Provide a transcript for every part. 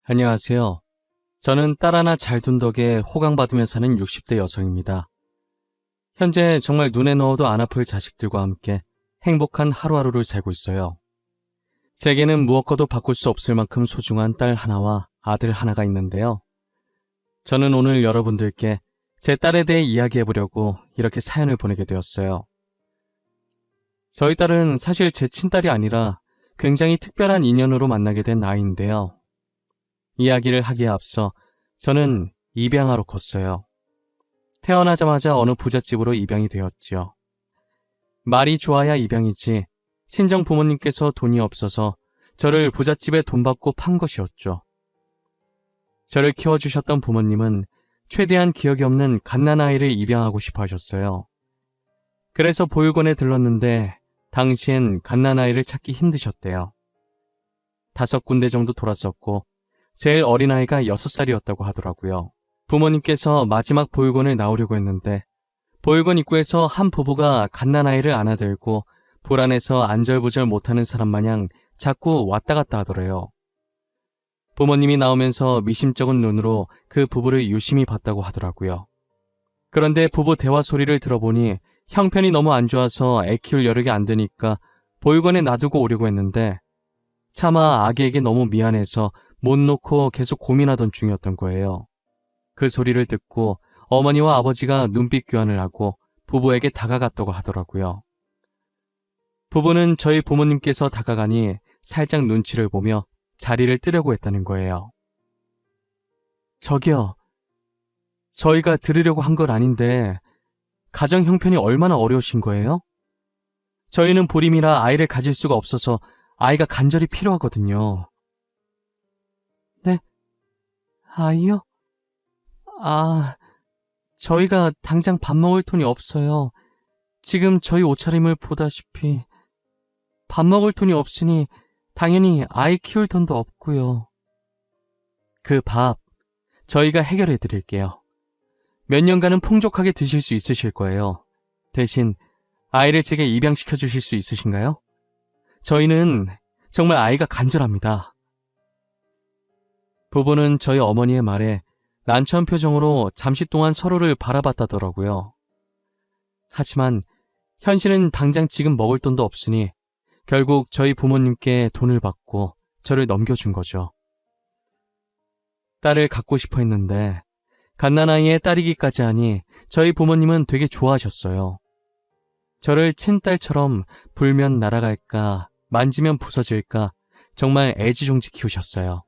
안녕하세요. 저는 딸 하나 잘 둔 덕에 호강받으며 사는 60대 여성입니다. 현재 정말 눈에 넣어도 안 아플 자식들과 함께 행복한 하루하루를 살고 있어요. 제게는 무엇과도 바꿀 수 없을 만큼 소중한 딸 하나와 아들 하나가 있는데요. 저는 오늘 여러분들께 제 딸에 대해 이야기해보려고 이렇게 사연을 보내게 되었어요. 저희 딸은 사실 제 친딸이 아니라 굉장히 특별한 인연으로 만나게 된 아이인데요. 이야기를 하기에 앞서 저는 입양아로 컸어요. 태어나자마자 어느 부잣집으로 입양이 되었죠. 말이 좋아야 입양이지 친정 부모님께서 돈이 없어서 저를 부잣집에 돈 받고 판 것이었죠. 저를 키워주셨던 부모님은 최대한 기억이 없는 갓난아이를 입양하고 싶어 하셨어요. 그래서 보육원에 들렀는데 당시엔 갓난아이를 찾기 힘드셨대요. 5군데 정도 돌았었고 제일 어린아이가 6살이었다고 하더라고요. 부모님께서 마지막 보육원을 나오려고 했는데 보육원 입구에서 한 부부가 갓난아이를 안아들고 불안해서 안절부절 못하는 사람 마냥 자꾸 왔다 갔다 하더래요. 부모님이 나오면서 미심쩍은 눈으로 그 부부를 유심히 봤다고 하더라고요. 그런데 부부 대화 소리를 들어보니 형편이 너무 안 좋아서 애 키울 여력이 안 되니까 보육원에 놔두고 오려고 했는데 차마 아기에게 너무 미안해서 못 놓고 계속 고민하던 중이었던 거예요. 그 소리를 듣고 어머니와 아버지가 눈빛 교환을 하고 부부에게 다가갔다고 하더라고요. 부부는 저희 부모님께서 다가가니 살짝 눈치를 보며 자리를 뜨려고 했다는 거예요. 저기요, 저희가 들으려고 한 건 아닌데 가정 형편이 얼마나 어려우신 거예요? 저희는 불임이라 아이를 가질 수가 없어서 아이가 간절히 필요하거든요. 네? 아이요? 저희가 당장 밥 먹을 돈이 없어요. 지금 저희 옷차림을 보다시피 밥 먹을 돈이 없으니 당연히 아이 키울 돈도 없고요. 그 밥 저희가 해결해 드릴게요. 몇 년간은 풍족하게 드실 수 있으실 거예요. 대신 아이를 제게 입양시켜 주실 수 있으신가요? 저희는 정말 아이가 간절합니다. 부부는 저희 어머니의 말에 난처한 표정으로 잠시 동안 서로를 바라봤다더라고요. 하지만 현실은 당장 지금 먹을 돈도 없으니 결국 저희 부모님께 돈을 받고 저를 넘겨준 거죠. 딸을 갖고 싶어 했는데 갓난아이의 딸이기까지 하니 저희 부모님은 되게 좋아하셨어요. 저를 친딸처럼 불면 날아갈까 만지면 부서질까 정말 애지중지 키우셨어요.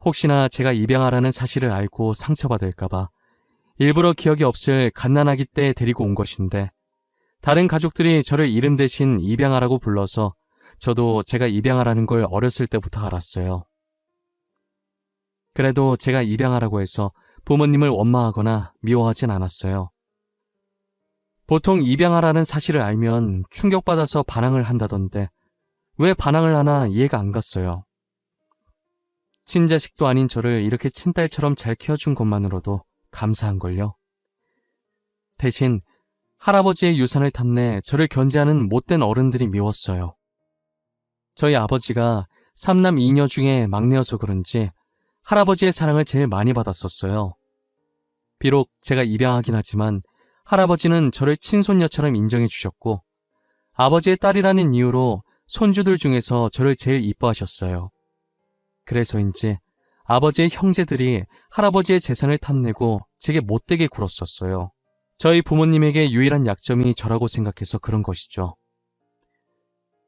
혹시나 제가 입양하라는 사실을 알고 상처받을까봐 일부러 기억이 없을 갓난아기 때 데리고 온 것인데 다른 가족들이 저를 이름 대신 입양하라고 불러서 저도 제가 입양하라는 걸 어렸을 때부터 알았어요. 그래도 제가 입양하라고 해서 부모님을 원망하거나 미워하진 않았어요. 보통 입양하라는 사실을 알면 충격받아서 반항을 한다던데 왜 반항을 하나 이해가 안 갔어요. 친자식도 아닌 저를 이렇게 친딸처럼 잘 키워준 것만으로도 감사한걸요. 대신 할아버지의 유산을 탐내 저를 견제하는 못된 어른들이 미웠어요. 저희 아버지가 3남 2녀 중에 막내여서 그런지 할아버지의 사랑을 제일 많이 받았었어요. 비록 제가 입양하긴 하지만 할아버지는 저를 친손녀처럼 인정해 주셨고 아버지의 딸이라는 이유로 손주들 중에서 저를 제일 이뻐하셨어요. 그래서인지 아버지의 형제들이 할아버지의 재산을 탐내고 제게 못되게 굴었었어요. 저희 부모님에게 유일한 약점이 저라고 생각해서 그런 것이죠.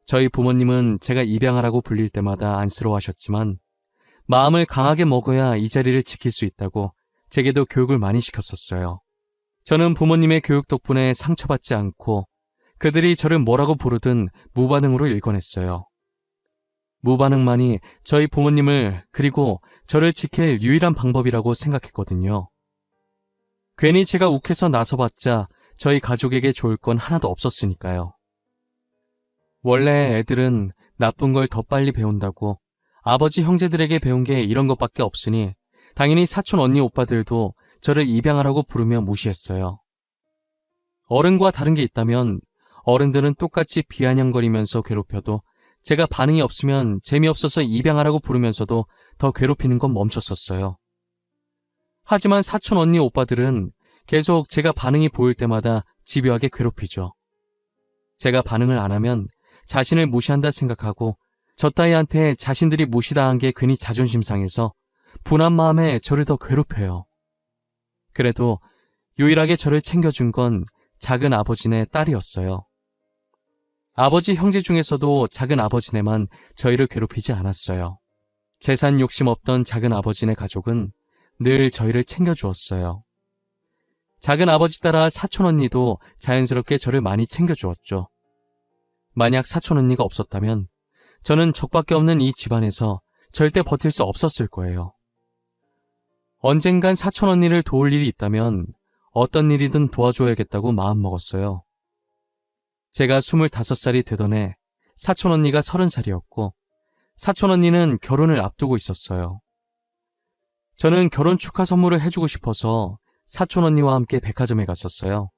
저희 부모님은 제가 입양하라고 불릴 때마다 안쓰러워하셨지만 마음을 강하게 먹어야 이 자리를 지킬 수 있다고 제게도 교육을 많이 시켰었어요. 저는 부모님의 교육 덕분에 상처받지 않고 그들이 저를 뭐라고 부르든 무반응으로 일궈냈어요. 무반응만이 저희 부모님을 그리고 저를 지킬 유일한 방법이라고 생각했거든요. 괜히 제가 욱해서 나서봤자 저희 가족에게 좋을 건 하나도 없었으니까요. 원래 애들은 나쁜 걸 더 빨리 배운다고 아버지 형제들에게 배운 게 이런 것밖에 없으니 당연히 사촌 언니 오빠들도 저를 입양하라고 부르며 무시했어요. 어른과 다른 게 있다면 어른들은 똑같이 비아냥거리면서 괴롭혀도 제가 반응이 없으면 재미없어서 입양하라고 부르면서도 더 괴롭히는 건 멈췄었어요. 하지만 사촌 언니 오빠들은 계속 제가 반응이 보일 때마다 집요하게 괴롭히죠. 제가 반응을 안 하면 자신을 무시한다 생각하고 저 따위한테 자신들이 무시당한 게 괜히 자존심 상해서 분한 마음에 저를 더 괴롭혀요. 그래도 유일하게 저를 챙겨준 건 작은 아버지네 딸이었어요. 아버지 형제 중에서도 작은 아버지네만 저희를 괴롭히지 않았어요. 재산 욕심 없던 작은 아버지네 가족은 늘 저희를 챙겨주었어요. 작은 아버지 따라 사촌 언니도 자연스럽게 저를 많이 챙겨주었죠. 만약 사촌 언니가 없었다면 저는 적밖에 없는 이 집안에서 절대 버틸 수 없었을 거예요. 언젠간 사촌 언니를 도울 일이 있다면 어떤 일이든 도와줘야겠다고 마음먹었어요. 제가 25살이 되던 해 사촌 언니가 30살이었고 사촌 언니는 결혼을 앞두고 있었어요. 저는 결혼 축하 선물을 해주고 싶어서 사촌 언니와 함께 백화점에 갔었어요.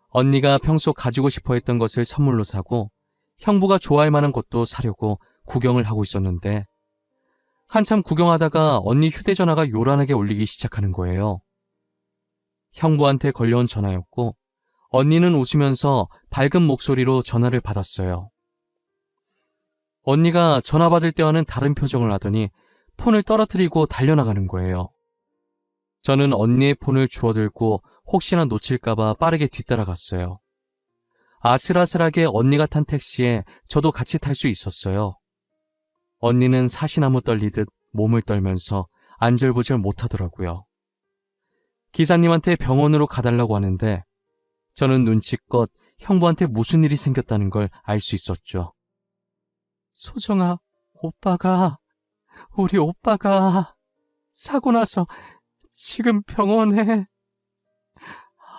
언니가 평소 가지고 싶어 했던 것을 선물로 사고 형부가 좋아할 만한 것도 사려고 구경을 하고 있었는데 한참 구경하다가 언니 휴대전화가 요란하게 울리기 시작하는 거예요. 형부한테 걸려온 전화였고 언니는 웃으면서 밝은 목소리로 전화를 받았어요. 언니가 전화 받을 때와는 다른 표정을 하더니 폰을 떨어뜨리고 달려나가는 거예요. 저는 언니의 폰을 주워들고 혹시나 놓칠까봐 빠르게 뒤따라갔어요. 아슬아슬하게 언니가 탄 택시에 저도 같이 탈 수 있었어요. 언니는 사시나무 떨리듯 몸을 떨면서 안절부절 못하더라고요. 기사님한테 병원으로 가달라고 하는데 저는 눈치껏 형부한테 무슨 일이 생겼다는 걸 알 수 있었죠. 소정아, 우리 오빠가 사고 나서 지금 병원에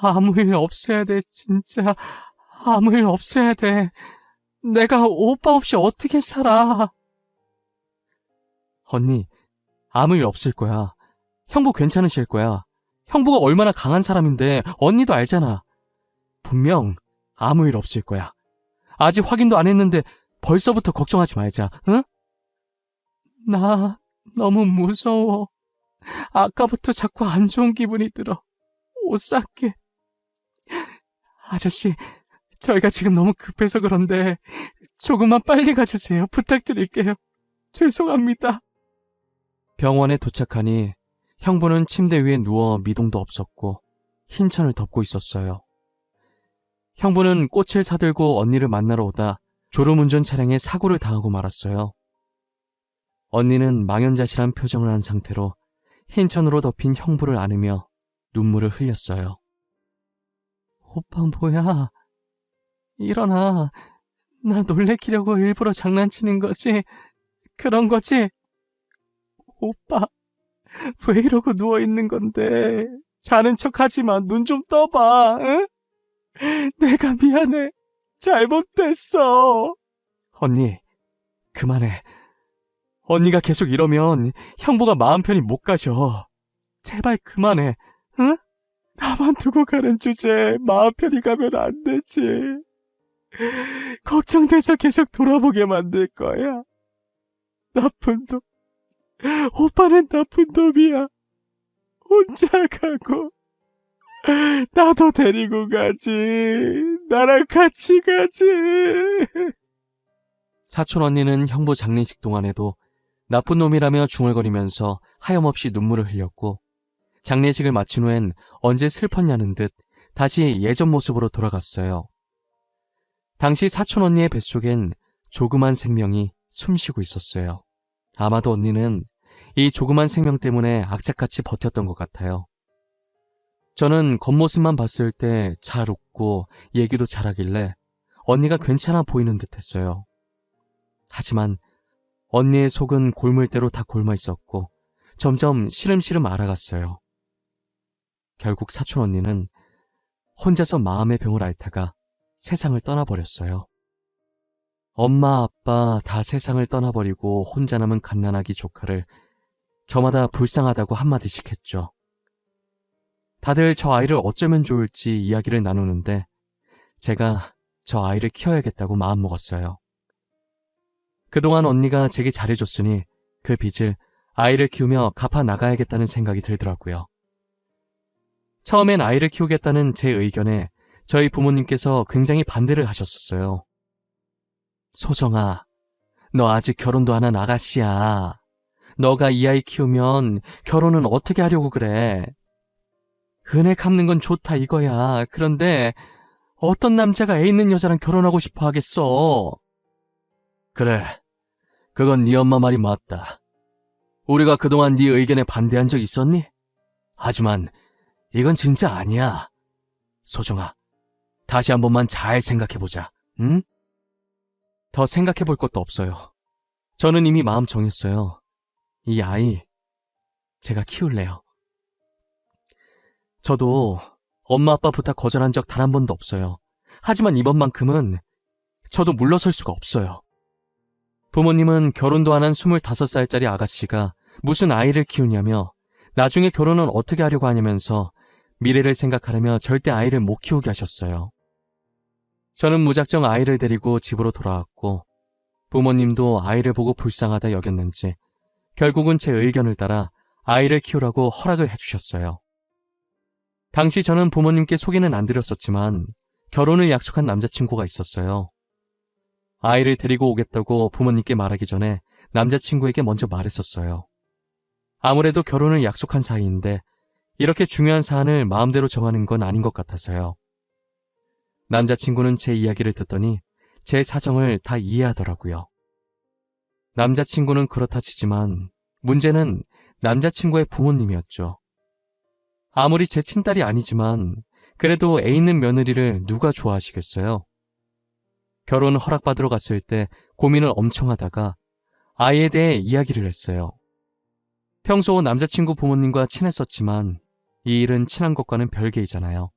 아무 일 없어야 돼, 진짜. 아무 일 없어야 돼. 내가 오빠 없이 어떻게 살아. 언니, 아무 일 없을 거야. 형부 괜찮으실 거야. 형부가 얼마나 강한 사람인데 언니도 알잖아. 분명 아무 일 없을 거야. 아직 확인도 안 했는데 벌써부터 걱정하지 말자, 응? 나 너무 무서워. 아까부터 자꾸 안 좋은 기분이 들어. 옷 쌀게. 아저씨, 저희가 지금 너무 급해서 그런데 조금만 빨리 가주세요. 부탁드릴게요. 죄송합니다. 병원에 도착하니 형부는 침대 위에 누워 미동도 없었고 흰 천을 덮고 있었어요. 형부는 꽃을 사들고 언니를 만나러 오다 졸음운전 차량에 사고를 당하고 말았어요. 언니는 망연자실한 표정을 한 상태로 흰 천으로 덮인 형부를 안으며 눈물을 흘렸어요. 오빠 뭐야? 일어나. 나 놀래키려고 일부러 장난치는 거지? 그런 거지? 오빠, 왜 이러고 누워있는 건데? 자는 척 하지 마. 눈 좀 떠봐. 응? 내가 미안해. 잘못됐어. 언니, 그만해. 언니가 계속 이러면 형부가 마음 편히 못 가셔. 제발 그만해. 응? 나만 두고 가는 주제에 마음 편히 가면 안 되지. 걱정돼서 계속 돌아보게 만들 거야. 나쁜 놈. 오빠는 나쁜 놈이야. 혼자 가고 나도 데리고 가지. 나랑 같이 가지. 사촌 언니는 형부 장례식 동안에도 나쁜 놈이라며 중얼거리면서 하염없이 눈물을 흘렸고 장례식을 마친 후엔 언제 슬펐냐는 듯 다시 예전 모습으로 돌아갔어요. 당시 사촌 언니의 뱃속엔 조그만 생명이 숨쉬고 있었어요. 아마도 언니는 이 조그만 생명 때문에 악착같이 버텼던 것 같아요. 저는 겉모습만 봤을 때 잘 웃고 얘기도 잘하길래 언니가 괜찮아 보이는 듯 했어요. 하지만 언니의 속은 골물대로 다 골마 있었고 점점 시름시름 앓아갔어요. 결국 사촌 언니는 혼자서 마음의 병을 앓다가 세상을 떠나버렸어요. 엄마, 아빠 다 세상을 떠나버리고 혼자 남은 갓난아기 조카를 저마다 불쌍하다고 한마디씩 했죠. 다들 저 아이를 어쩌면 좋을지 이야기를 나누는데 제가 저 아이를 키워야겠다고 마음먹었어요. 그동안 언니가 제게 잘해줬으니 그 빚을 아이를 키우며 갚아 나가야겠다는 생각이 들더라고요. 처음엔 아이를 키우겠다는 제 의견에 저희 부모님께서 굉장히 반대를 하셨었어요. 소정아, 너 아직 결혼도 안 한 아가씨야. 너가 이 아이 키우면 결혼은 어떻게 하려고 그래? 은혜 갚는 건 좋다 이거야. 그런데 어떤 남자가 애 있는 여자랑 결혼하고 싶어 하겠어? 그래, 그건 네 엄마 말이 맞다. 우리가 그동안 네 의견에 반대한 적 있었니? 하지만 이건 진짜 아니야. 소정아, 다시 한 번만 잘 생각해보자, 응? 더 생각해볼 것도 없어요. 저는 이미 마음 정했어요. 이 아이, 제가 키울래요. 저도 엄마 아빠 부탁 거절한 적 단 한 번도 없어요. 하지만 이번만큼은 저도 물러설 수가 없어요. 부모님은 결혼도 안 한 25살짜리 아가씨가 무슨 아이를 키우냐며 나중에 결혼은 어떻게 하려고 하냐면서 미래를 생각하려며 절대 아이를 못 키우게 하셨어요. 저는 무작정 아이를 데리고 집으로 돌아왔고 부모님도 아이를 보고 불쌍하다 여겼는지 결국은 제 의견을 따라 아이를 키우라고 허락을 해주셨어요. 당시 저는 부모님께 소개는 안 드렸었지만 결혼을 약속한 남자친구가 있었어요. 아이를 데리고 오겠다고 부모님께 말하기 전에 남자친구에게 먼저 말했었어요. 아무래도 결혼을 약속한 사이인데 이렇게 중요한 사안을 마음대로 정하는 건 아닌 것 같아서요. 남자친구는 제 이야기를 듣더니 제 사정을 다 이해하더라고요. 남자친구는 그렇다 치지만 문제는 남자친구의 부모님이었죠. 아무리 제 친딸이 아니지만 그래도 애 있는 며느리를 누가 좋아하시겠어요? 결혼 허락받으러 갔을 때 고민을 엄청 하다가 아이에 대해 이야기를 했어요. 평소 남자친구 부모님과 친했었지만 이 일은 친한 것과는 별개이잖아요.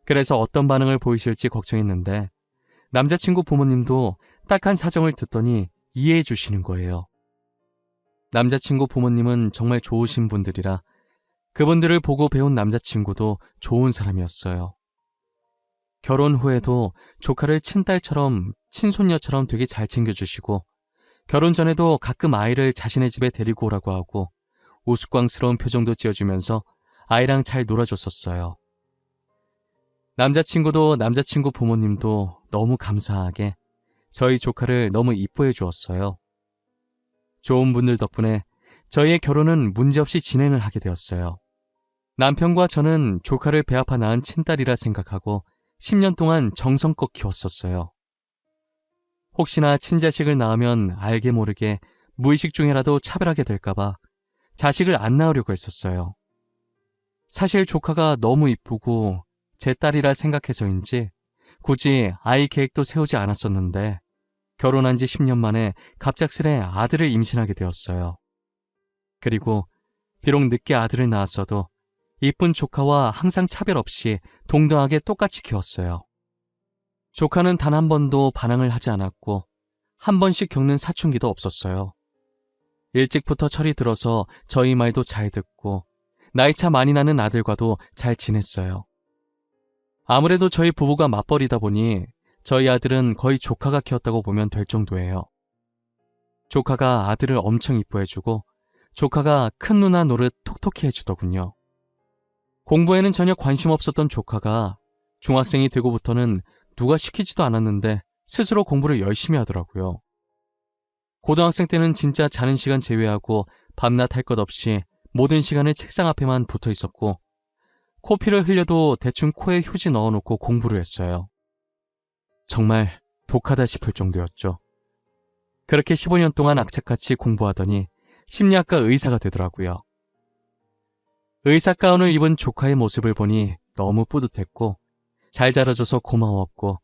그래서 어떤 반응을 보이실지 걱정했는데 남자친구 부모님도 딱한 사정을 듣더니 이해해 주시는 거예요. 남자친구 부모님은 정말 좋으신 분들이라 그분들을 보고 배운 남자친구도 좋은 사람이었어요. 결혼 후에도 조카를 친딸처럼 친손녀처럼 되게 잘 챙겨주시고 결혼 전에도 가끔 아이를 자신의 집에 데리고 오라고 하고 우스꽝스러운 표정도 지어주면서 아이랑 잘 놀아줬었어요. 남자친구도 남자친구 부모님도 너무 감사하게 저희 조카를 너무 이뻐해 주었어요. 좋은 분들 덕분에 저희의 결혼은 문제없이 진행을 하게 되었어요. 남편과 저는 조카를 배 아파 낳은 친딸이라 생각하고 10년 동안 정성껏 키웠었어요. 혹시나 친자식을 낳으면 알게 모르게 무의식 중에라도 차별하게 될까봐 자식을 안 낳으려고 했었어요. 사실 조카가 너무 이쁘고 제 딸이라 생각해서인지 굳이 아이 계획도 세우지 않았었는데 결혼한 지 10년 만에 갑작스레 아들을 임신하게 되었어요. 그리고 비록 늦게 아들을 낳았어도 이쁜 조카와 항상 차별 없이 동등하게 똑같이 키웠어요. 조카는 단 한 번도 반항을 하지 않았고 한 번씩 겪는 사춘기도 없었어요. 일찍부터 철이 들어서 저희 말도 잘 듣고 나이차 많이 나는 아들과도 잘 지냈어요. 아무래도 저희 부부가 맞벌이다 보니 저희 아들은 거의 조카가 키웠다고 보면 될 정도예요. 조카가 아들을 엄청 이뻐해주고 조카가 큰 누나 노릇 톡톡히 해주더군요. 공부에는 전혀 관심 없었던 조카가 중학생이 되고부터는 누가 시키지도 않았는데 스스로 공부를 열심히 하더라고요. 고등학생 때는 진짜 자는 시간 제외하고 밤낮 할 것 없이 모든 시간을 책상 앞에만 붙어 있었고 코피를 흘려도 대충 코에 휴지 넣어놓고 공부를 했어요. 정말 독하다 싶을 정도였죠. 그렇게 15년 동안 악착같이 공부하더니 심리학과 의사가 되더라고요. 의사 가운을 입은 조카의 모습을 보니 너무 뿌듯했고 잘 자라줘서 고마웠고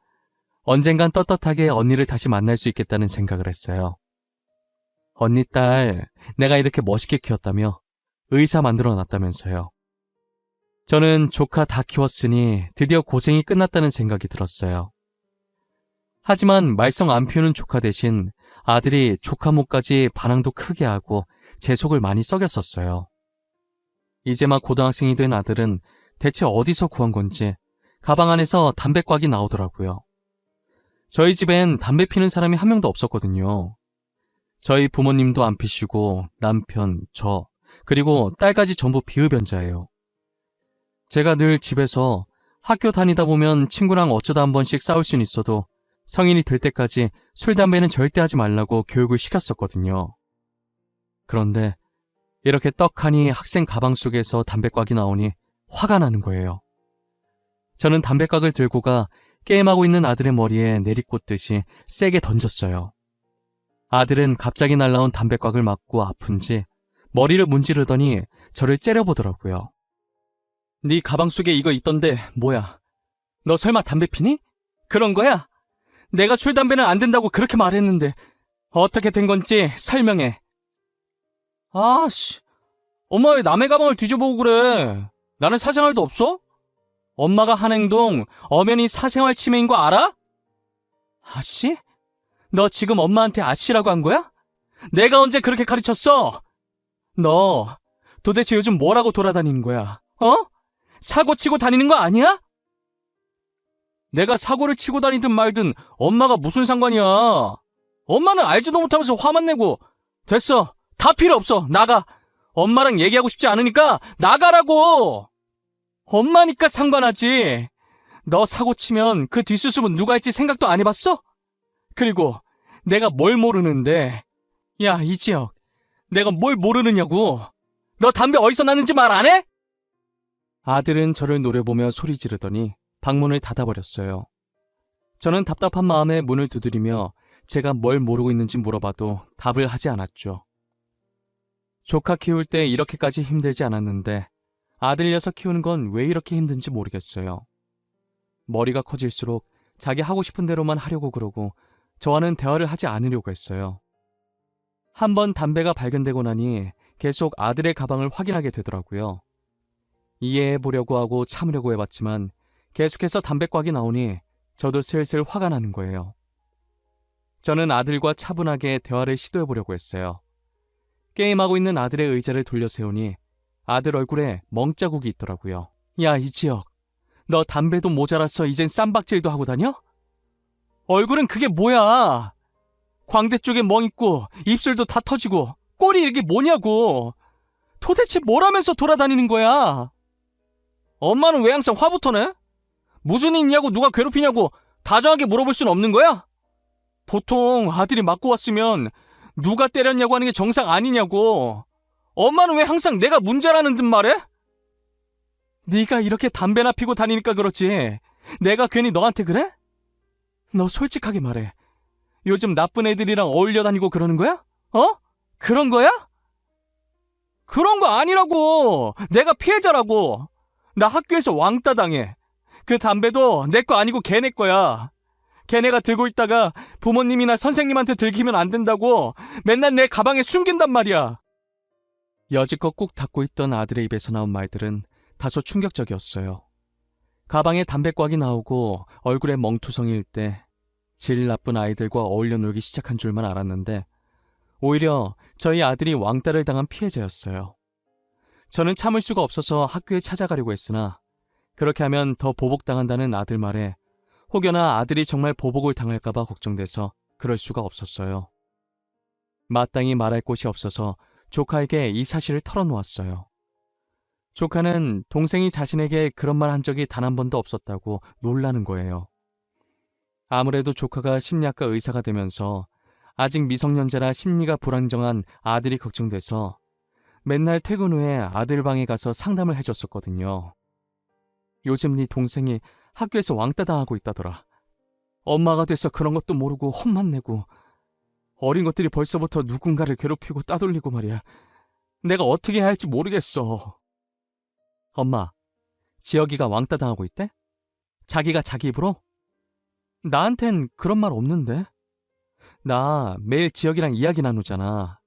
언젠간 떳떳하게 언니를 다시 만날 수 있겠다는 생각을 했어요. 언니 딸, 내가 이렇게 멋있게 키웠다며 의사 만들어놨다면서요. 저는 조카 다 키웠으니 드디어 고생이 끝났다는 생각이 들었어요. 하지만 말썽 안 피우는 조카 대신 아들이 조카 몫까지 반항도 크게 하고 제 속을 많이 썩였었어요. 이제 막 고등학생이 된 아들은 대체 어디서 구한 건지 가방 안에서 담배곽이 나오더라고요. 저희 집엔 담배 피는 사람이 한 명도 없었거든요. 저희 부모님도 안 피시고 남편, 저, 그리고 딸까지 전부 비흡연자예요. 제가 늘 집에서 학교 다니다 보면 친구랑 어쩌다 한 번씩 싸울 수는 있어도 성인이 될 때까지 술, 담배는 절대 하지 말라고 교육을 시켰었거든요. 그런데 이렇게 떡하니 학생 가방 속에서 담배꽉이 나오니 화가 나는 거예요. 저는 담배꽉을 들고 가 게임하고 있는 아들의 머리에 내리꽂듯이 세게 던졌어요. 아들은 갑자기 날라온 담배꽉을 맞고 아픈지 머리를 문지르더니 저를 째려보더라고요. 네 가방 속에 이거 있던데 뭐야? 너 설마 담배 피니? 그런 거야? 내가 술, 담배는 안 된다고 그렇게 말했는데 어떻게 된 건지 설명해. 아씨, 엄마 왜 남의 가방을 뒤져보고 그래? 나는 사생활도 없어? 엄마가 한 행동 엄연히 사생활 침해인 거 알아? 아씨? 너 지금 엄마한테 아씨라고 한 거야? 내가 언제 그렇게 가르쳤어? 너 도대체 요즘 뭐라고 돌아다니는 거야? 어? 사고 치고 다니는 거 아니야? 내가 사고를 치고 다니든 말든 엄마가 무슨 상관이야? 엄마는 알지도 못하면서 화만 내고. 됐어. 다 필요 없어. 나가. 엄마랑 얘기하고 싶지 않으니까 나가라고. 엄마니까 상관하지. 너 사고 치면 그 뒷수습은 누가 할지 생각도 안 해봤어? 그리고 내가 뭘 모르는데. 야, 이지혁. 내가 뭘 모르느냐고. 너 담배 어디서 났는지 말 안 해? 아들은 저를 노려보며 소리 지르더니 방문을 닫아버렸어요. 저는 답답한 마음에 문을 두드리며 제가 뭘 모르고 있는지 물어봐도 답을 하지 않았죠. 조카 키울 때 이렇게까지 힘들지 않았는데 아들 녀석 키우는 건 왜 이렇게 힘든지 모르겠어요. 머리가 커질수록 자기 하고 싶은 대로만 하려고 그러고 저와는 대화를 하지 않으려고 했어요. 한번 담배가 발견되고 나니 계속 아들의 가방을 확인하게 되더라고요. 이해해보려고 하고 참으려고 해봤지만 계속해서 담배꽉이 나오니 저도 슬슬 화가 나는 거예요. 저는 아들과 차분하게 대화를 시도해보려고 했어요. 게임하고 있는 아들의 의자를 돌려 세우니 아들 얼굴에 멍자국이 있더라고요. 야, 이지혁. 너 담배도 모자라서 이젠 쌈박질도 하고 다녀? 얼굴은 그게 뭐야? 광대 쪽에 멍 있고 입술도 다 터지고 꼴이 이게 뭐냐고. 도대체 뭘 하면서 돌아다니는 거야? 엄마는 왜 항상 화부터 내? 무슨 일 있냐고 누가 괴롭히냐고 다정하게 물어볼 순 없는 거야? 보통 아들이 맞고 왔으면 누가 때렸냐고 하는 게 정상 아니냐고. 엄마는 왜 항상 내가 문제라는 듯 말해? 네가 이렇게 담배나 피고 다니니까 그렇지 내가 괜히 너한테 그래? 너 솔직하게 말해. 요즘 나쁜 애들이랑 어울려 다니고 그러는 거야? 어? 그런 거야? 그런 거 아니라고. 내가 피해자라고. 나 학교에서 왕따 당해. 그 담배도 내 거 아니고 걔네 거야. 걔네가 들고 있다가 부모님이나 선생님한테 들키면 안 된다고 맨날 내 가방에 숨긴단 말이야. 여지껏 꾹 닫고 있던 아들의 입에서 나온 말들은 다소 충격적이었어요. 가방에 담배꽉이 나오고 얼굴에 멍투성이일 때 질 나쁜 아이들과 어울려 놀기 시작한 줄만 알았는데 오히려 저희 아들이 왕따를 당한 피해자였어요. 저는 참을 수가 없어서 학교에 찾아가려고 했으나 그렇게 하면 더 보복당한다는 아들 말에 혹여나 아들이 정말 보복을 당할까봐 걱정돼서 그럴 수가 없었어요. 마땅히 말할 곳이 없어서 조카에게 이 사실을 털어놓았어요. 조카는 동생이 자신에게 그런 말 한 적이 단 한 번도 없었다고 놀라는 거예요. 아무래도 조카가 심리학과 의사가 되면서 아직 미성년자라 심리가 불안정한 아들이 걱정돼서 맨날 퇴근 후에 아들 방에 가서 상담을 해줬었거든요. 요즘 네 동생이 학교에서 왕따 당하고 있다더라. 엄마가 돼서 그런 것도 모르고 혼만 내고 어린 것들이 벌써부터 누군가를 괴롭히고 따돌리고 말이야. 내가 어떻게 해야 할지 모르겠어. 엄마, 지혁이가 왕따 당하고 있대? 자기가 자기 입으로? 나한텐 그런 말 없는데. 나 매일 지혁이랑 이야기 나누잖아.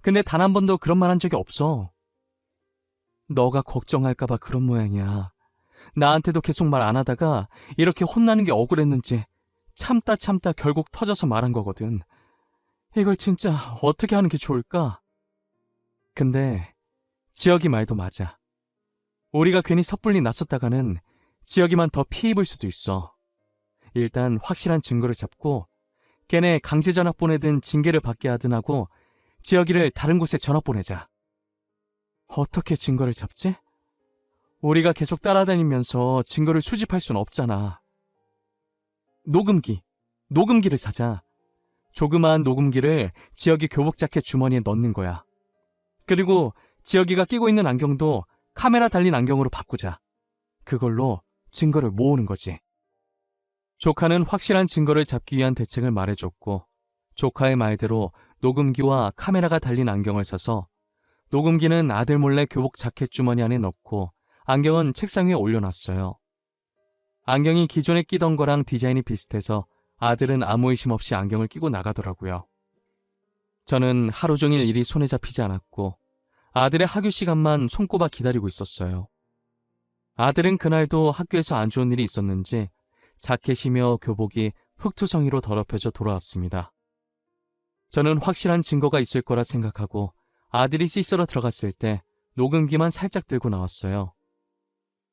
근데 단 한 번도 그런 말 한 적이 없어. 너가 걱정할까봐 그런 모양이야. 나한테도 계속 말 안 하다가 이렇게 혼나는 게 억울했는지 참다 결국 터져서 말한 거거든. 이걸 진짜 어떻게 하는 게 좋을까? 근데 지혁이 말도 맞아. 우리가 괜히 섣불리 나섰다가는 지혁이만 더 피 입을 수도 있어. 일단 확실한 증거를 잡고 걔네 강제 전학 보내든 징계를 받게 하든 하고 지혁이를 다른 곳에 전학 보내자. 어떻게 증거를 잡지? 우리가 계속 따라다니면서 증거를 수집할 순 없잖아. 녹음기를 사자. 조그마한 녹음기를 지혁이 교복 자켓 주머니에 넣는 거야. 그리고 지혁이가 끼고 있는 안경도 카메라 달린 안경으로 바꾸자. 그걸로 증거를 모으는 거지. 조카는 확실한 증거를 잡기 위한 대책을 말해줬고, 조카의 말대로 녹음기와 카메라가 달린 안경을 사서 녹음기는 아들 몰래 교복 자켓 주머니 안에 넣고 안경은 책상 위에 올려놨어요. 안경이 기존에 끼던 거랑 디자인이 비슷해서 아들은 아무 의심 없이 안경을 끼고 나가더라고요. 저는 하루 종일 일이 손에 잡히지 않았고 아들의 학교 시간만 손꼽아 기다리고 있었어요. 아들은 그날도 학교에서 안 좋은 일이 있었는지 자켓이며 교복이 흙투성이로 더럽혀져 돌아왔습니다. 저는 확실한 증거가 있을 거라 생각하고 아들이 씻으러 들어갔을 때 녹음기만 살짝 들고 나왔어요.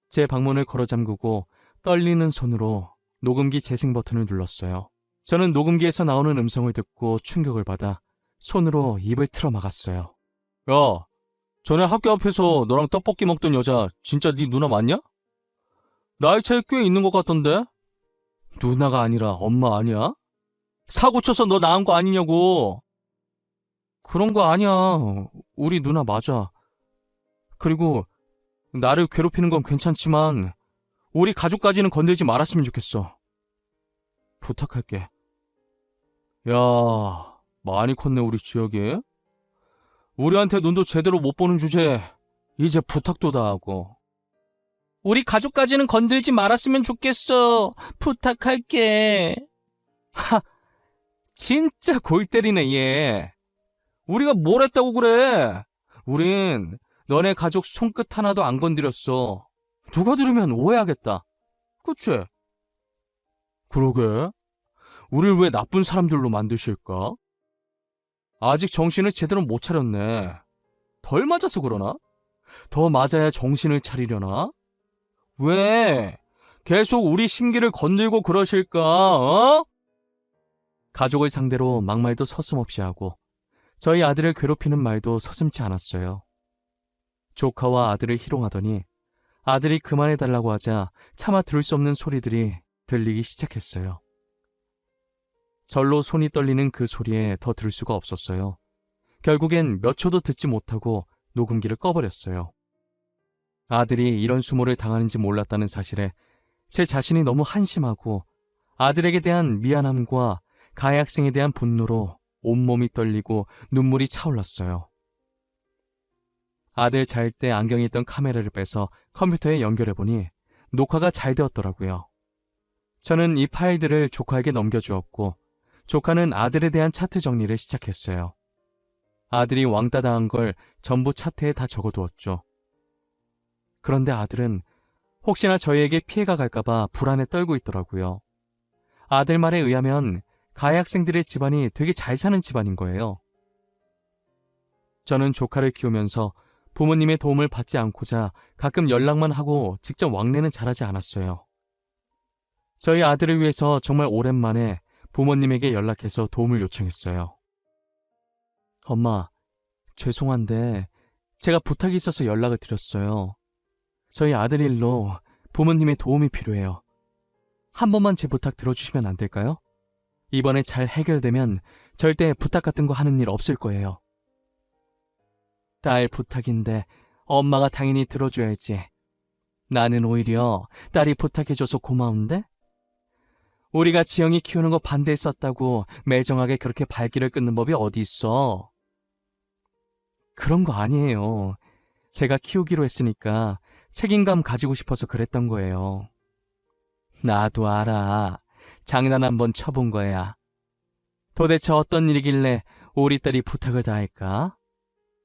제 방문을 걸어 잠그고 떨리는 손으로 녹음기 재생 버튼을 눌렀어요. 저는 녹음기에서 나오는 음성을 듣고 충격을 받아 손으로 입을 틀어 막았어요. 야, 전에 학교 앞에서 너랑 떡볶이 먹던 여자 진짜 네 누나 맞냐? 나이 차이 꽤 있는 것 같던데? 누나가 아니라 엄마 아니야? 사고 쳐서 너 낳은 거 아니냐고. 그런 거 아니야. 우리 누나 맞아. 그리고 나를 괴롭히는 건 괜찮지만 우리 가족까지는 건들지 말았으면 좋겠어. 부탁할게. 야, 많이 컸네 우리 지혁이. 우리한테 눈도 제대로 못 보는 주제에 이제 부탁도 다 하고. 우리 가족까지는 건들지 말았으면 좋겠어. 부탁할게. 하, 진짜 골 때리네 얘. 우리가 뭘 했다고 그래. 우린 너네 가족 손끝 하나도 안 건드렸어. 누가 들으면 오해하겠다. 그치? 그러게. 우릴 왜 나쁜 사람들로 만드실까? 아직 정신을 제대로 못 차렸네. 덜 맞아서 그러나? 더 맞아야 정신을 차리려나? 왜? 계속 우리 심기를 건들고 그러실까? 어? 가족을 상대로 막말도 서슴없이 하고 저희 아들을 괴롭히는 말도 서슴지 않았어요. 조카와 아들을 희롱하더니 아들이 그만해달라고 하자 차마 들을 수 없는 소리들이 들리기 시작했어요. 절로 손이 떨리는 그 소리에 더 들을 수가 없었어요. 결국엔 몇 초도 듣지 못하고 녹음기를 꺼버렸어요. 아들이 이런 수모를 당하는지 몰랐다는 사실에 제 자신이 너무 한심하고 아들에게 대한 미안함과 가해 학생에 대한 분노로 온몸이 떨리고 눈물이 차올랐어요. 아들 잘 때 안경에 있던 카메라를 빼서 컴퓨터에 연결해보니 녹화가 잘 되었더라고요. 저는 이 파일들을 조카에게 넘겨주었고 조카는 아들에 대한 차트 정리를 시작했어요. 아들이 왕따 당한 걸 전부 차트에 다 적어두었죠. 그런데 아들은 혹시나 저희에게 피해가 갈까봐 불안에 떨고 있더라고요. 아들 말에 의하면 가해 학생들의 집안이 되게 잘 사는 집안인 거예요. 저는 조카를 키우면서 부모님의 도움을 받지 않고자 가끔 연락만 하고 직접 왕래는 잘하지 않았어요. 저희 아들을 위해서 정말 오랜만에 부모님에게 연락해서 도움을 요청했어요. 엄마, 죄송한데 제가 부탁이 있어서 연락을 드렸어요. 저희 아들 일로 부모님의 도움이 필요해요. 한 번만 제 부탁 들어주시면 안 될까요? 이번에 잘 해결되면 절대 부탁 같은 거 하는 일 없을 거예요. 딸 부탁인데 엄마가 당연히 들어줘야지. 나는 오히려 딸이 부탁해줘서 고마운데? 우리가 지영이 키우는 거 반대했었다고 매정하게 그렇게 발길을 끊는 법이 어디 있어? 그런 거 아니에요. 제가 키우기로 했으니까 책임감 가지고 싶어서 그랬던 거예요. 나도 알아. 장난 한번 쳐본 거야. 도대체 어떤 일이길래 우리 딸이 부탁을 다 할까?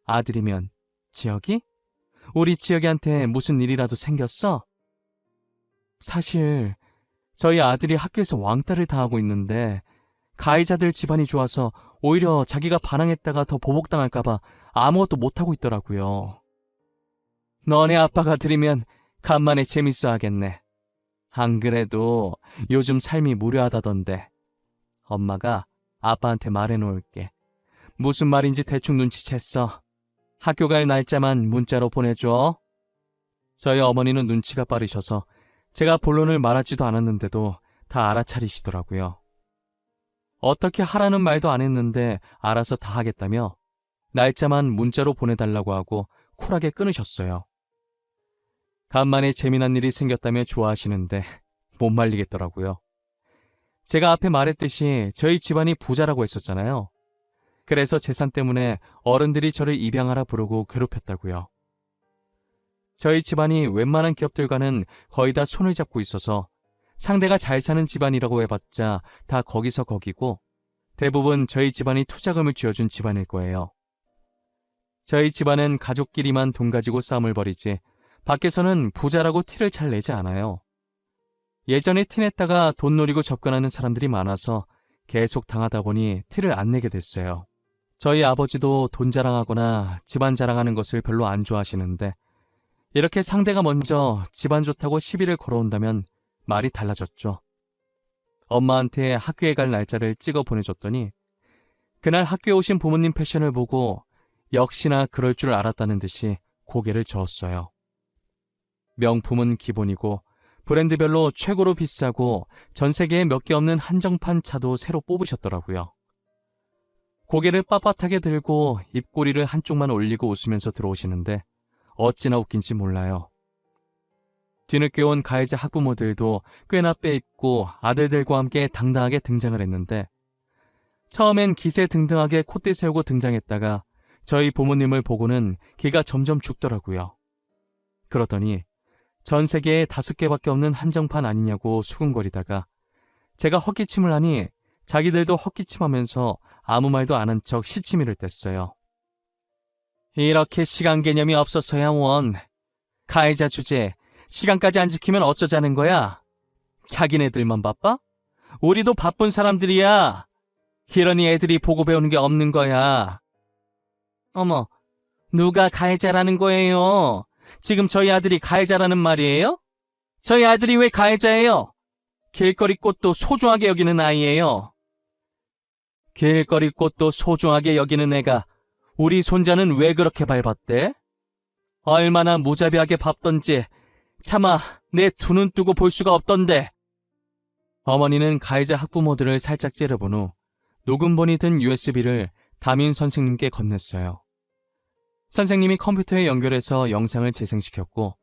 아들이면 지혁이? 우리 지혁이한테 무슨 일이라도 생겼어? 사실 저희 아들이 학교에서 왕따를 당하고 있는데 가해자들 집안이 좋아서 오히려 자기가 반항했다가 더 보복당할까봐 아무것도 못하고 있더라고요. 너네 아빠가 들으면 간만에 재밌어 하겠네. 안 그래도 요즘 삶이 무료하다던데. 엄마가 아빠한테 말해놓을게. 무슨 말인지 대충 눈치챘어. 학교 갈 날짜만 문자로 보내줘. 저희 어머니는 눈치가 빠르셔서 제가 본론을 말하지도 않았는데도 다 알아차리시더라고요. 어떻게 하라는 말도 안 했는데 알아서 다 하겠다며 날짜만 문자로 보내달라고 하고 쿨하게 끊으셨어요. 간만에 재미난 일이 생겼다며 좋아하시는데 못 말리겠더라고요. 제가 앞에 말했듯이 저희 집안이 부자라고 했었잖아요. 그래서 재산 때문에 어른들이 저를 입양하라 부르고 괴롭혔다고요. 저희 집안이 웬만한 기업들과는 거의 다 손을 잡고 있어서 상대가 잘 사는 집안이라고 해봤자 다 거기서 거기고 대부분 저희 집안이 투자금을 쥐어준 집안일 거예요. 저희 집안은 가족끼리만 돈 가지고 싸움을 벌이지 밖에서는 부자라고 티를 잘 내지 않아요. 예전에 티냈다가 돈 노리고 접근하는 사람들이 많아서 계속 당하다 보니 티를 안 내게 됐어요. 저희 아버지도 돈 자랑하거나 집안 자랑하는 것을 별로 안 좋아하시는데 이렇게 상대가 먼저 집안 좋다고 시비를 걸어온다면 말이 달라졌죠. 엄마한테 학교에 갈 날짜를 찍어 보내줬더니 그날 학교에 오신 부모님 패션을 보고 역시나 그럴 줄 알았다는 듯이 고개를 저었어요. 명품은 기본이고 브랜드별로 최고로 비싸고 전 세계에 몇 개 없는 한정판 차도 새로 뽑으셨더라고요. 고개를 빳빳하게 들고 입꼬리를 한쪽만 올리고 웃으면서 들어오시는데 어찌나 웃긴지 몰라요. 뒤늦게 온 가해자 학부모들도 꽤나 빼입고 아들들과 함께 당당하게 등장을 했는데 처음엔 기세등등하게 콧대 세우고 등장했다가 저희 부모님을 보고는 기가 점점 죽더라고요. 그러더니 전 세계에 5개밖에 없는 한정판 아니냐고 수군거리다가 제가 헛기침을 하니 자기들도 헛기침하면서 아무 말도 안 한 척 시치미를 뗐어요. 이렇게 시간 개념이 없어서야 원. 가해자 주제, 시간까지 안 지키면 어쩌자는 거야? 자기네들만 바빠? 우리도 바쁜 사람들이야. 이러니 애들이 보고 배우는 게 없는 거야. 어머, 누가 가해자라는 거예요? 지금 저희 아들이 가해자라는 말이에요? 저희 아들이 왜 가해자예요? 길거리 꽃도 소중하게 여기는 아이예요. 길거리 꽃도 소중하게 여기는 애가 우리 손자는 왜 그렇게 밟았대? 얼마나 무자비하게 밟던지 차마 내 두 눈 뜨고 볼 수가 없던데. 어머니는 가해자 학부모들을 살짝 째려본 후 녹음본이 든 USB를 담임 선생님께 건넸어요. 선생님이 컴퓨터에 연결해서 영상을 재생시켰고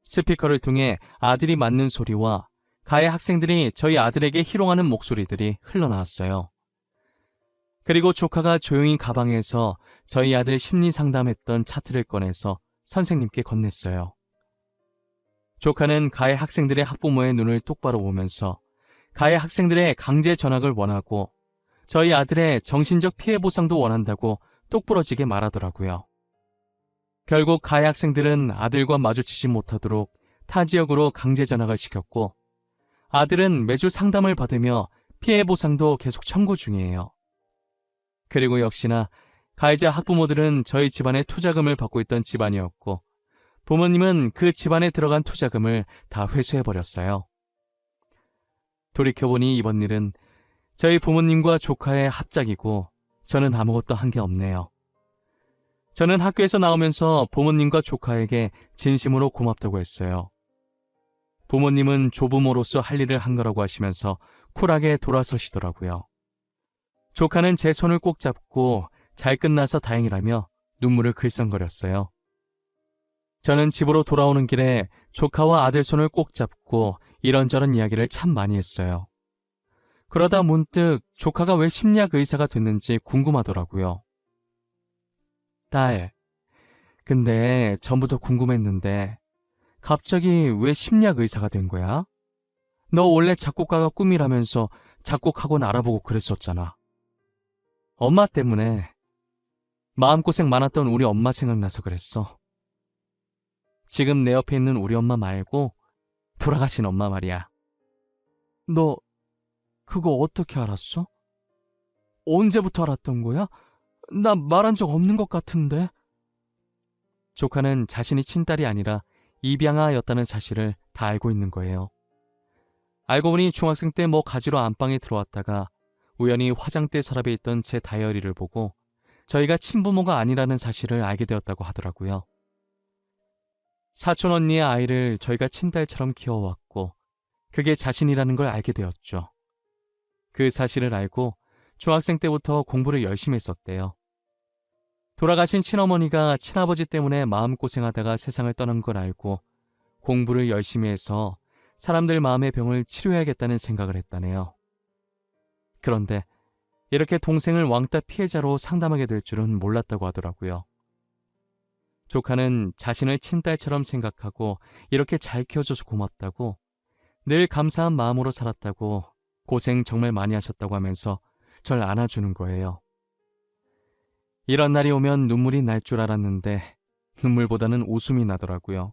스피커를 통해 아들이 맞는 소리와 가해 학생들이 저희 아들에게 희롱하는 목소리들이 흘러나왔어요. 그리고 조카가 조용히 가방에서 저희 아들 심리 상담했던 차트를 꺼내서 선생님께 건넸어요. 조카는 가해 학생들의 학부모의 눈을 똑바로 보면서 가해 학생들의 강제 전학을 원하고 저희 아들의 정신적 피해 보상도 원한다고 똑부러지게 말하더라고요. 결국 가해 학생들은 아들과 마주치지 못하도록 타 지역으로 강제 전학을 시켰고 아들은 매주 상담을 받으며 피해 보상도 계속 청구 중이에요. 그리고 역시나 가해자 학부모들은 저희 집안에 투자금을 받고 있던 집안이었고 부모님은 그 집안에 들어간 투자금을 다 회수해버렸어요. 돌이켜보니 이번 일은 저희 부모님과 조카의 합작이고 저는 아무것도 한 게 없네요. 저는 학교에서 나오면서 부모님과 조카에게 진심으로 고맙다고 했어요. 부모님은 조부모로서 할 일을 한 거라고 하시면서 쿨하게 돌아서시더라고요. 조카는 제 손을 꼭 잡고 잘 끝나서 다행이라며 눈물을 글썽거렸어요. 저는 집으로 돌아오는 길에 조카와 아들 손을 꼭 잡고 이런저런 이야기를 참 많이 했어요. 그러다 문득 조카가 왜 심리학 의사가 됐는지 궁금하더라고요. 딸, 근데 전부터 궁금했는데 갑자기 왜 심리학 의사가 된 거야? 너 원래 작곡가가 꿈이라면서 작곡학원 알아보고 그랬었잖아. 엄마 때문에 마음고생 많았던 우리 엄마 생각나서 그랬어. 지금 내 옆에 있는 우리 엄마 말고 돌아가신 엄마 말이야. 너 그거 어떻게 알았어? 언제부터 알았던 거야? 나 말한 적 없는 것 같은데. 조카는 자신이 친딸이 아니라 입양아였다는 사실을 다 알고 있는 거예요. 알고 보니 중학생 때 뭐 가지러 안방에 들어왔다가 우연히 화장대 서랍에 있던 제 다이어리를 보고 저희가 친부모가 아니라는 사실을 알게 되었다고 하더라고요. 사촌 언니의 아이를 저희가 친딸처럼 키워왔고 그게 자신이라는 걸 알게 되었죠. 그 사실을 알고 중학생 때부터 공부를 열심히 했었대요. 돌아가신 친어머니가 친아버지 때문에 마음고생하다가 세상을 떠난 걸 알고 공부를 열심히 해서 사람들 마음의 병을 치료해야겠다는 생각을 했다네요. 그런데 이렇게 동생을 왕따 피해자로 상담하게 될 줄은 몰랐다고 하더라고요. 조카는 자신을 친딸처럼 생각하고 이렇게 잘 키워줘서 고맙다고, 늘 감사한 마음으로 살았다고, 고생 정말 많이 하셨다고 하면서 절 안아주는 거예요. 이런 날이 오면 눈물이 날 줄 알았는데 눈물보다는 웃음이 나더라고요.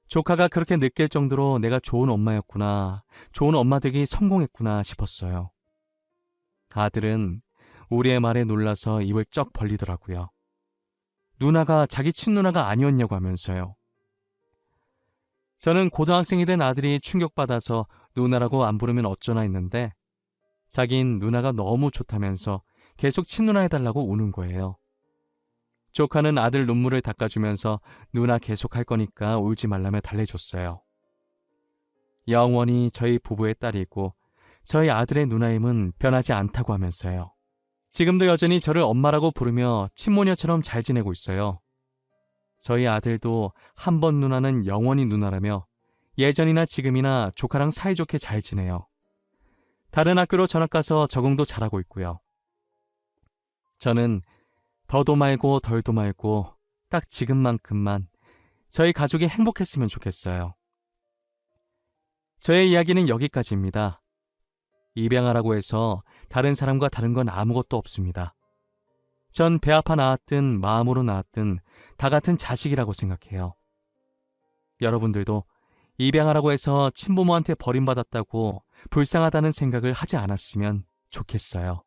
조카가 그렇게 느낄 정도로 내가 좋은 엄마였구나, 좋은 엄마 되기 성공했구나 싶었어요. 아들은 우리의 말에 놀라서 입을 쩍 벌리더라고요. 누나가 자기 친누나가 아니었냐고 하면서요. 저는 고등학생이 된 아들이 충격받아서 누나라고 안 부르면 어쩌나 했는데 자긴 누나가 너무 좋다면서 계속 친누나 해달라고 우는 거예요. 조카는 아들 눈물을 닦아주면서 누나 계속 할 거니까 울지 말라며 달래줬어요. 영원히 저희 부부의 딸이고 저희 아들의 누나임은 변하지 않다고 하면서요. 지금도 여전히 저를 엄마라고 부르며 친모녀처럼 잘 지내고 있어요. 저희 아들도 한 번 누나는 영원히 누나라며 예전이나 지금이나 조카랑 사이좋게 잘 지내요. 다른 학교로 전학 가서 적응도 잘하고 있고요. 저는 더도 말고 덜도 말고 딱 지금만큼만 저희 가족이 행복했으면 좋겠어요. 저의 이야기는 여기까지입니다. 입양하라고 해서 다른 사람과 다른 건 아무것도 없습니다. 전 배 아파 낳았든 마음으로 낳았든 다 같은 자식이라고 생각해요. 여러분들도 입양하라고 해서 친부모한테 버림받았다고 불쌍하다는 생각을 하지 않았으면 좋겠어요.